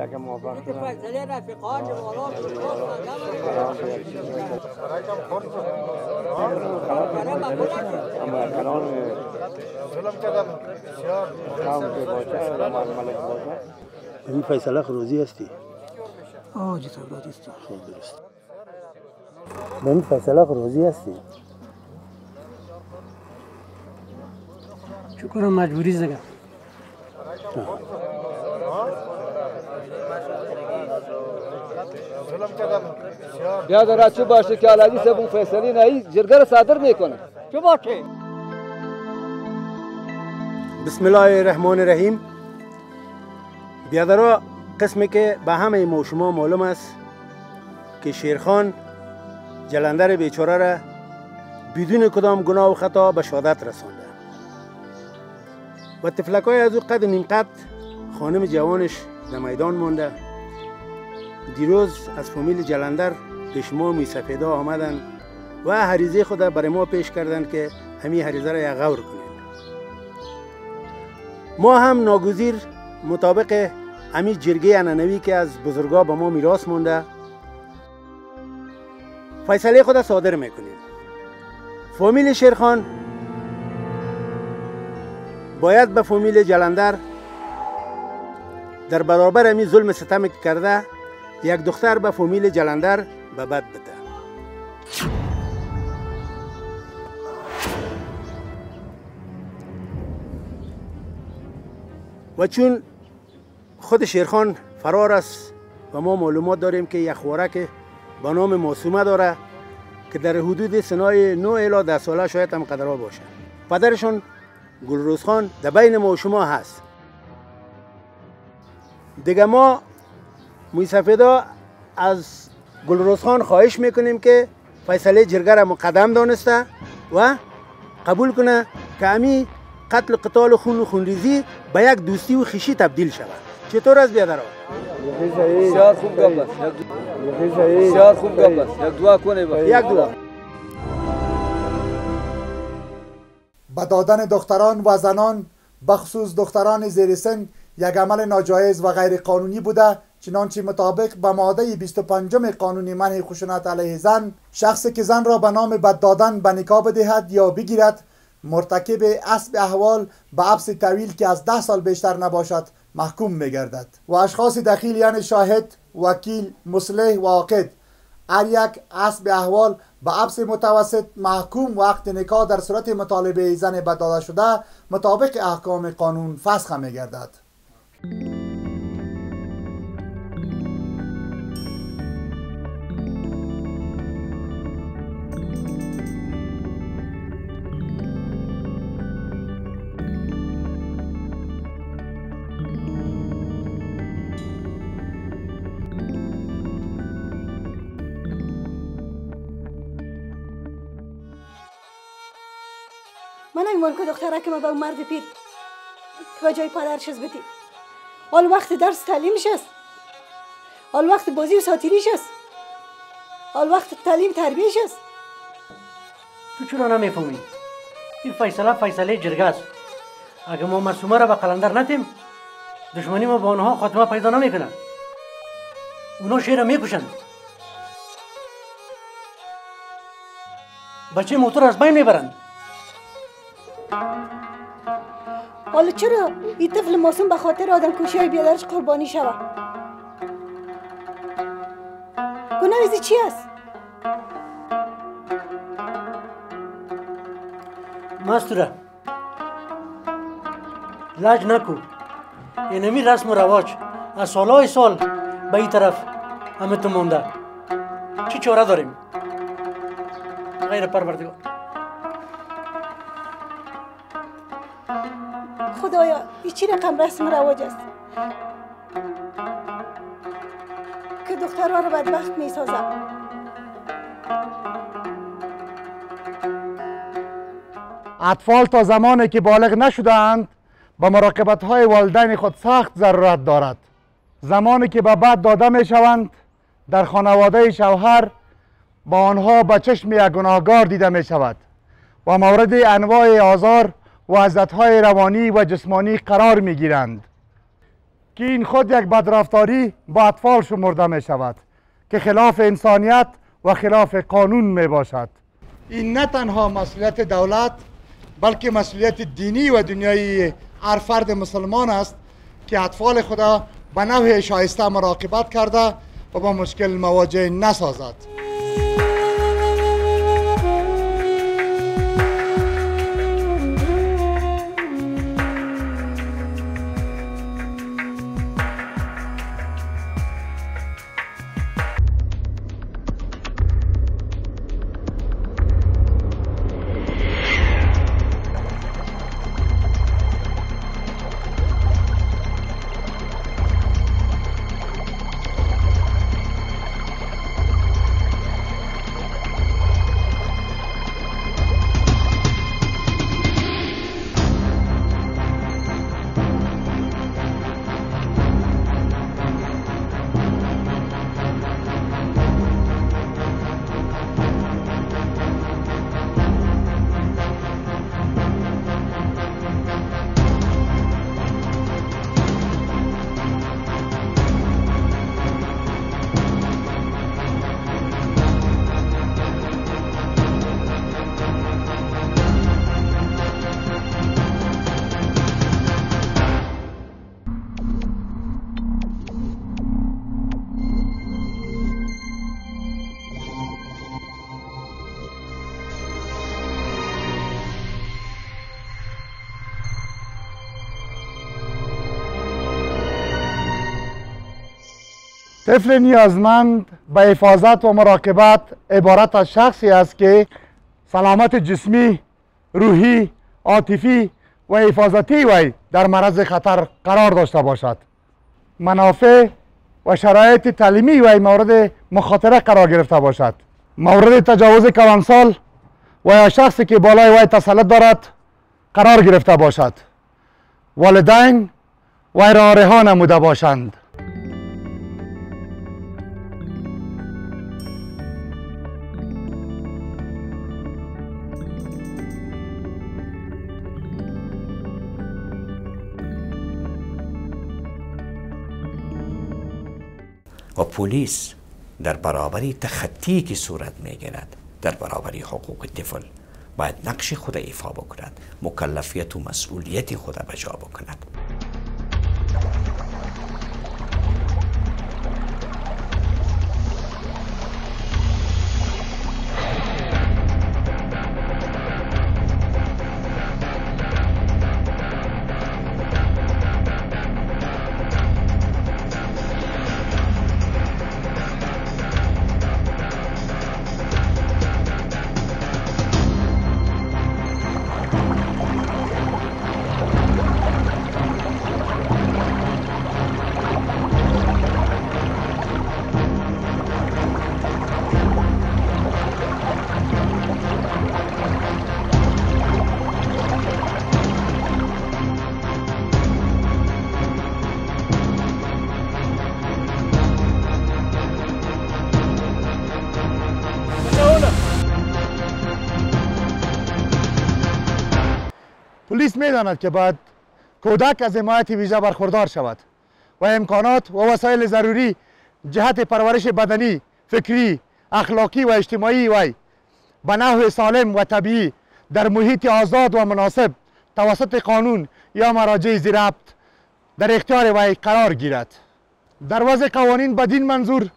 یکم موافق شدم. فیصله رفیقان والا اما کلام قوم که باشه و ملک باشه این فیصله خروزی هستی؟ آه جی صاحب راضی هستی. خیلی درست. به این فیصله خروزی هستی؟ چون کنم مجبوری زگم. بیادر چه باشه که علاجی صاحب اون فیصله نهایی جرگه را صادر میکنه. چه باشه؟ بسم الله الرحمن الرحیم. بیادرها قسمی که به همه ما شما معلوم است که شیرخان جلندر بیچاره را بدون کدام گناه و خطا به شهادت رسانده و تفلکای از او قد و نیم قد خانم جوانش در میدان مانده. دیروز از فامیل جلندر پیش ما میسفیدا آمدن و حریزه خود برای ما پیش کردند که همین حریزه را یک غور کنیم. ما هم ناگزیر مطابق همین جرگه عنعنوی که از بزرگا به ما میراث مونده فیصله خود صادر میکنیم. فامیل شیرخان باید به فامیل جلندر در برابر همین ظلم ستم کرده یک دختر به فامیل جلندر به بد بده. و چون خود شیرخان فرار است و ما معلومات داریم که یک خوارک به نام معصومه داره که در حدود سنای 9 الی 10 ساله شاید هم قدرها باشه. پدرشون گلروز خان در بین ما و شما هست. دیگه ما موسفیدا از گلروز خان خواهش میکنیم که فیصله جرگه را مقدم دانسته و قبول کنه که امی قتل و قتال و خون و خونریزی به یک دوستی و خویشی تبدیل شود. چطور از بیادرها؟ بسیار خوب گپ است. بسیار خوب گپ است. یک دعا کنه. یک دعا. به دادن دختران و زنان بخصوص دختران زیر سن یک عمل ناجایز و غیر قانونی بوده، چنانچه مطابق به ماده 25 قانون منع خشونت علیه زن، شخصی که زن را به نام بد دادن به نکاح بدهد یا بگیرد مرتکب اسب احوال به حبس طویل که از 10 سال بیشتر نباشد محکوم می‌گردد و اشخاص دخیل یعنی شاهد، وکیل، مصلح و عاقد هر یک اسب احوال به حبس متوسط محکوم وقت نکاح در صورت مطالبه زن بد داده شده مطابق احکام قانون فسخ می‌گردد. من ایمان که دختره که ما به اون مرد پیر که به جای پدرش از بدی حال وقت درس تعلیمش است، حال وقت بازی و ساتیریش است، حال وقت تعلیم تربیهش است. تو چرا نمیفهمی؟ این فیصله جرگه است. اگه ما معصومه را به قلندر نتیم دشمنی ما با آنها خاتمه پیدا نمیکنه. اونا شیر را میکشند، بچه موتور از بین میبرند. حالا چرا این طفل معصوم به خاطر آدم کشی های بیادرش قربانی شود؟ گناه ازی چی است؟ مستوره لج نکو. اینمی رسم و رواج از سالهای سال به این طرف همه تو مونده. چی چاره داریم غیر پروردگار؟ خدایا این چی رقم رسم رواج است که دخترها رو بدبخت می سازد؟ اطفال تا زمانی که بالغ نشدند با مراقبت های والدین خود سخت ضرورت دارد. زمانی که به بعد داده می شوند در خانواده شوهر با آنها به چشم یک گناهکار دیده می شود و مورد انواع آزار و عزت‌های روانی و جسمانی قرار می‌گیرند. که این خود یک بدرفتاری با اطفال شمرده می شود که خلاف انسانیت و خلاف قانون می باشد. این نه تنها مسئولیت دولت بلکه مسئولیت دینی و دنیایی هر فرد مسلمان است که اطفال خدا به نوع شایسته مراقبت کرده و با مشکل مواجه نسازد. طفل نیازمند به حفاظت و مراقبت عبارت از شخصی است که سلامت جسمی، روحی، عاطفی و حفاظتی وی در معرض خطر قرار داشته باشد. منافع و شرایط تعلیمی وی مورد مخاطره قرار گرفته باشد. مورد تجاوز کلانسال و یا شخصی که بالای وی تسلط دارد قرار گرفته باشد. والدین وی را رها نموده باشند. و پلیس در برابری تخطی که صورت میگیرد در برابری حقوق طفل باید نقش خود ایفا بکند، مکلفیت و مسئولیت خود به جا بکند. پلیس می‌داند که باید کودک از حمایت ویژه برخوردار شود و امکانات و وسایل ضروری جهت پرورش بدنی، فکری، اخلاقی و اجتماعی وی به نحو سالم و طبیعی در محیط آزاد و مناسب توسط قانون یا مراجع ضبط در اختیار وی قرار گیرد. در وضع قوانین بدین منظور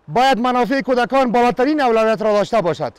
باید منافع کودکان بالاترین اولویت را داشته باشد.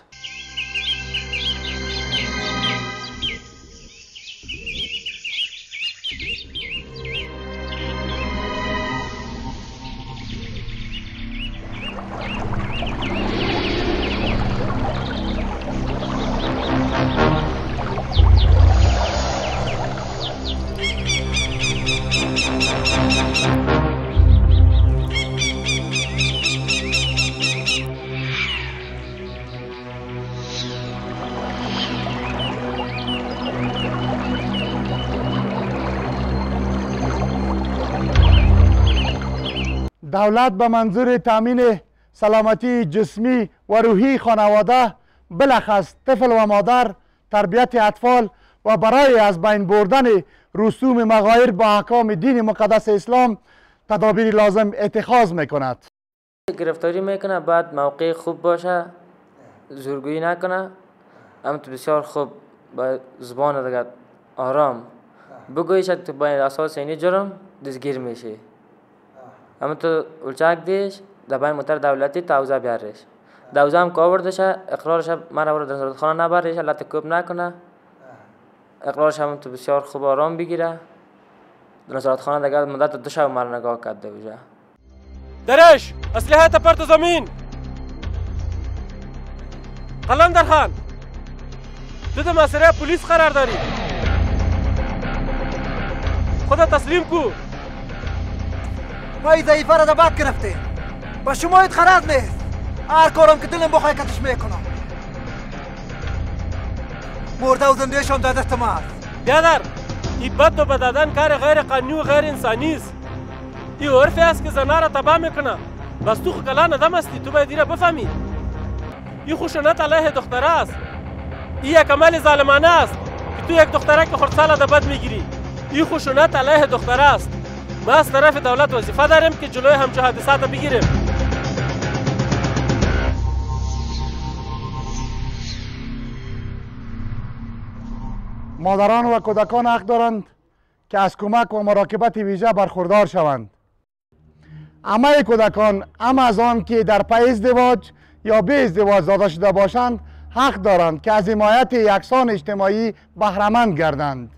دولت به منظور تامین سلامتی جسمی و روحی خانواده، بلخص طفل و مادر، تربیت اطفال و برای از بین بردن رسوم مغایر با احکام دین مقدس اسلام تدابیر لازم اتخاذ میکند. گرفتاری میکنه بعد موقع خوب باشه، زورگویی نکنه، اما تو بسیار خوب با زبان دیگه آرام بگویش تو با اساس اینی جرم دستگیر میشه. اما تو الچک دیش دبای موتر دولتی تاوزه بیاریش، دوزه هم که آوردشه اقرارش مرا ورد نظارتخانه نبریش، لط کوب نکنه، اقرارش هم تو بسیار خوب آرام بگیره. نظارتخانه دیگه مدت 2 شب مرا نگاه کرده بوده. درش اسلحه پرت زمین. قلندر خان تو در مسئله پلیس قرار داری، خدا تسلیم کو. ما این ضعیفه را در بد گرفته، با شما ایت خرد نیست. هر کارم که دلم بخواه کتش میکنم. مرده و زنده شام در دست ما است. بیادر این بد و بدادن کار غیر قانونی و غیر انسانی است. این عرفی است که زنها را تباه میکنه. بس تو کلان آدم هستی، تو باید این را بفهمی. این خشونت علیه دختره است. این یک عمل ظالمانه است که تو یک دختره که خردسال در بد میگیری. این خشونت علیه دختره است. ما از طرف دولت وظیفه داریم که جلوی همچون حادثات را بگیریم. مادران و کودکان حق دارند که از کمک و مراقبت ویژه برخوردار شوند. همه کودکان هم از آن که در پی ازدواج یا به ازدواج داده شده باشند حق دارند که از حمایت یکسان اجتماعی بهره‌مند گردند.